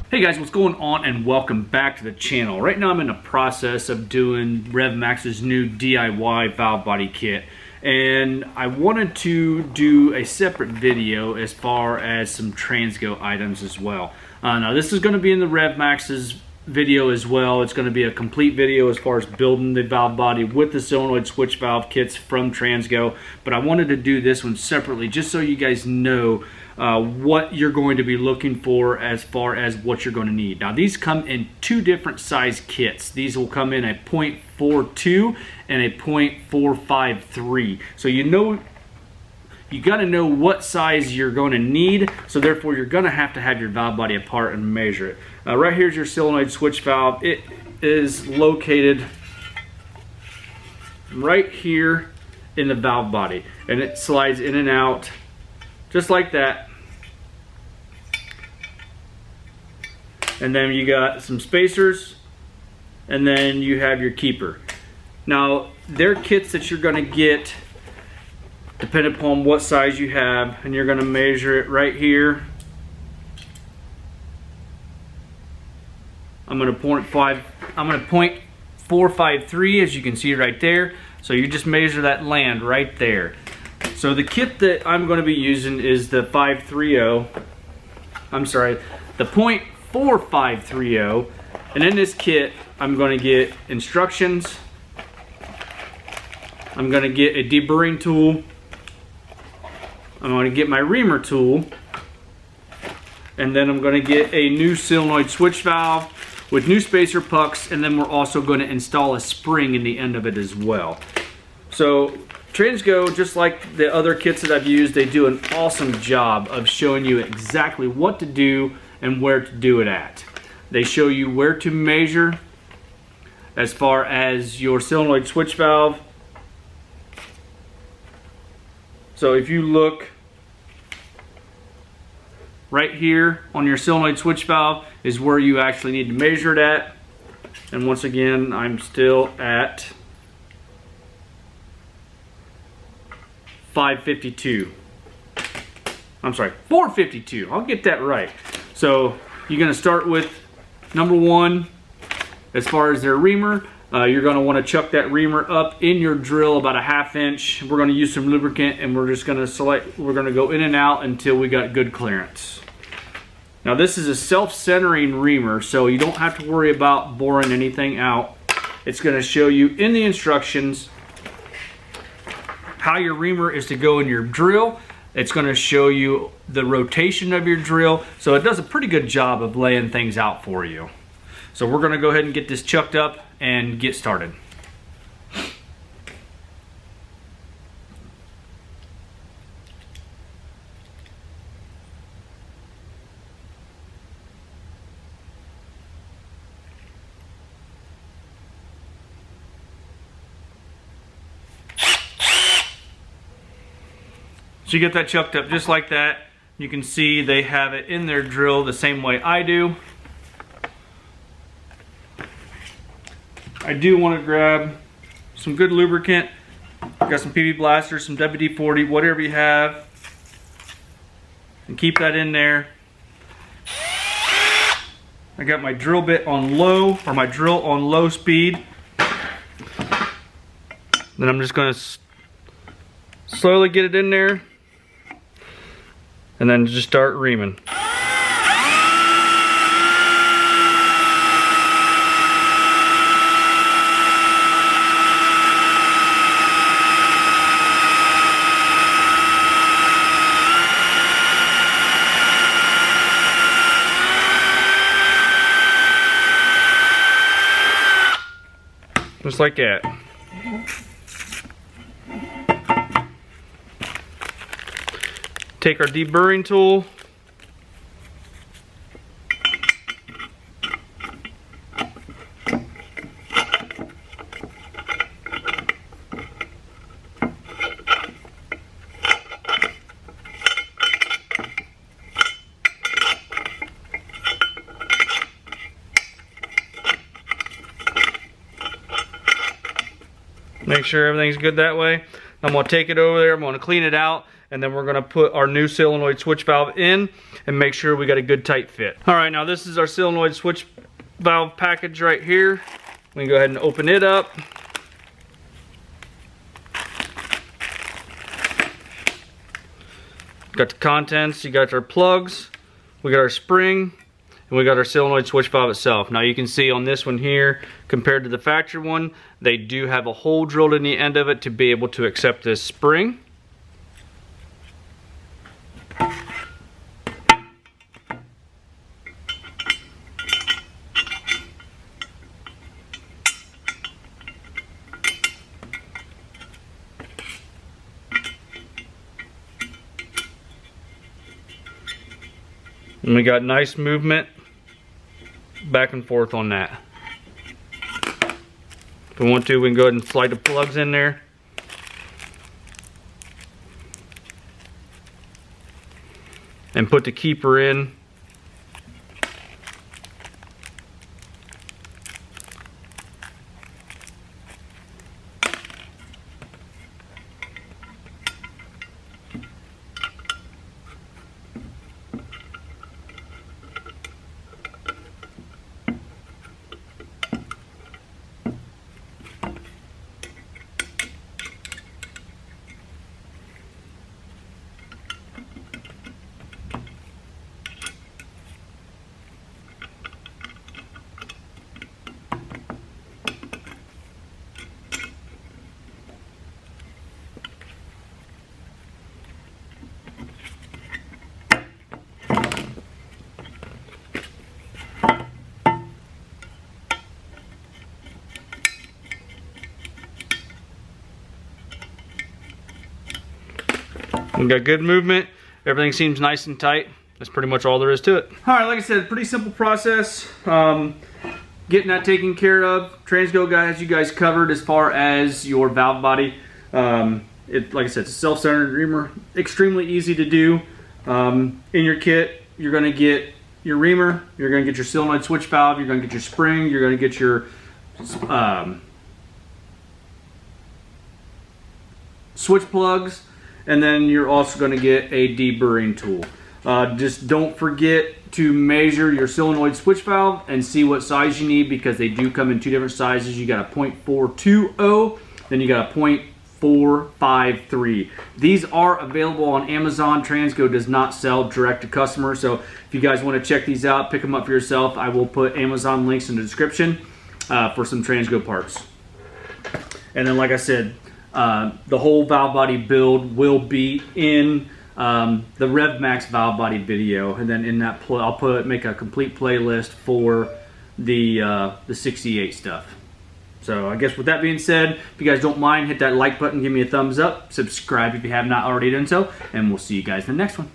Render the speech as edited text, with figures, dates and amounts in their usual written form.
Hey guys, what's going on, and welcome back to the channel. Right now I'm in the process of doing RevMax's new DIY valve body kit, and I wanted to do a separate video as far as some TransGo items as well. Now this is going to be in the RevMax's video as well. It's going to be a complete video as far as building the valve body with the solenoid switch valve kits from TransGo, but I wanted to do this one separately just so you guys know what you're going to be looking for as far as what you're going to need. Now these come in two different size kits. These will come in a 0.42 and a 0.453. So you got to know what size you're going to need, so therefore you're going to have your valve body apart and measure it. Right here's your solenoid switch valve. It is located right here in the valve body, and it slides in and out just like that. And then you got some spacers, and then you have your keeper. Now they're kits that you're going to get depending upon what size you have, and you're going to measure it right here. I'm going to 0.453, as you can see right there. So you just measure that land right there. So the kit that I'm going to be using is the 0.4530, and in this kit I'm going to get instructions, I'm going to get a deburring tool, I'm going to get my reamer tool, and then I'm going to get a new solenoid switch valve with new spacer pucks, and then we're also going to install a spring in the end of it as well. So TransGo, just like the other kits that I've used, they do an awesome job of showing you exactly what to do and where to do it at. They show you where to measure as far as your solenoid switch valve. So if you look right here on your solenoid switch valve is where you actually need to measure it at. And once again, I'm still at 552. I'm sorry, 452. I'll get that right. So you're going to start with number one. As far as their reamer, you're going to want to chuck that reamer up in your drill about a ½ inch. We're going to use some lubricant, and we're just going to we're going to go in and out until we got good clearance. Now this is a self-centering reamer, so you don't have to worry about boring anything out. It's going to show you in the instructions how your reamer is to go in your drill. It's going to show you the rotation of your drill, so it does a pretty good job of laying things out for you. So we're going to go ahead and get this chucked up and get started. So you get that chucked up just like that. You can see they have it in their drill the same way I do. I do want to grab some good lubricant. Got some PB Blaster, some WD-40, whatever you have, and keep that in there. I got my drill bit on low, or my drill on low speed. Then I'm just going to slowly get it in there, and then just start reaming. Just like that. Take our deburring tool. Make sure everything's good that way. I'm going to take it over there, I'm going to clean it out, and then we're going to put our new solenoid switch valve in and make sure we got a good tight fit. All right, now this is our solenoid switch valve package right here. We can go ahead and open it up. Got the contents, you got our plugs, we got our spring, and we got our solenoid switch valve itself. Now you can see on this one here, compared to the factory one, they do have a hole drilled in the end of it to be able to accept this spring. And we got nice movement back and forth on that. If we want to, we can go ahead and slide the plugs in there. And put the keeper in. We got good movement. Everything seems nice and tight. That's pretty much all there is to it. All right, like I said, pretty simple process. Getting that taken care of. TransGo has you guys covered as far as your valve body. Like I said, it's a self-centered reamer. Extremely easy to do. In your kit, you're going to get your reamer. You're going to get your solenoid switch valve. You're going to get your spring. You're going to get your switch plugs. And then you're also going to get a deburring tool. Just don't forget to measure your solenoid switch valve and see what size you need, because they do come in two different sizes. You got a 0.420, then you got a 0.453. These are available on Amazon. TransGo does not sell direct to customer, so if you guys want to check these out, pick them up for yourself. I will put Amazon links in the description for some TransGo parts. And then, like I said, the whole valve body build will be in the RevMax valve body video, and then in that I'll make a complete playlist for the 68 stuff. So I guess with that being said, if you guys don't mind, hit that like button, give me a thumbs up, subscribe if you have not already done so, and we'll see you guys in the next one.